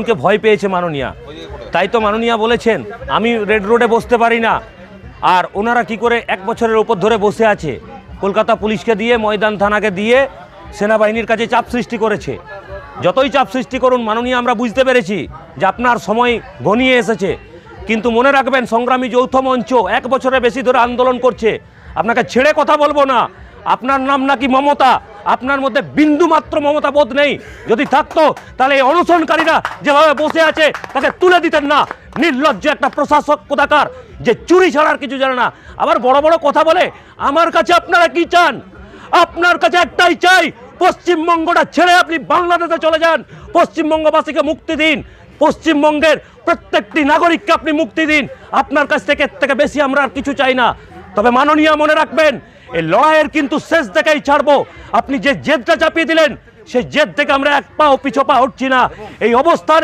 কে ভয় পেয়েছে মাননীয়া, তাই তো মাননীয়া বলেছেন আমি রেড রোডে বসতে পারি না। আর ওনারা কি করে এক বছরের উপর ধরে বসে আছে, কলকাতা পুলিশকে দিয়ে, ময়দান থানাকে দিয়ে সেনাবাহিনীর কাছে চাপ সৃষ্টি করেছে। যতই চাপ সৃষ্টি করুন মাননীয়া, আমরা বুঝতে পেরেছি যে আপনার সময় ঘনিয়ে এসেছে, কিন্তু মনে রাখবেন সংগ্রামী যৌথ মঞ্চ এক বছরের বেশি ধরে আন্দোলন করছে। আপনাকে ছেড়ে কথা বলবো না। আপনার নাম নাকি মমতা, আপনার মধ্যে বিন্দু মাত্র মমতা বোধ নেই। যদি থাকতো তাহলে এই অনশনকারীরা যেভাবে বসে আছে তাকে তুলে দিতেন না। নির্লজ্জ একটা প্রশাসক কোথাকার, যে চুরি ছাড়ার কিছু জানে না, আবার বড় বড় কথা বলে। আমার কাছে আপনারা কি চান? আপনার কাছে একটাই চাই, পশ্চিমবঙ্গটা ছেড়ে আপনি বাংলাদেশে চলে যান। পশ্চিমবঙ্গবাসীকে মুক্তি দিন, পশ্চিমবঙ্গের প্রত্যেকটি নাগরিককে আপনি মুক্তি দিন। আপনার কাছ থেকে এর থেকে বেশি আমরা আর কিছু চাই না। তবে মাননীয় মনে রাখবেন, এই লড়াইয়ের কিন্তু শেষ দেখেই ছাড়বো। আপনি যে জেদটা চাপিয়ে দিলেন, সেই জেদ থেকে আমরা এক পাও পিছপা হচ্ছি না। এই অবস্থার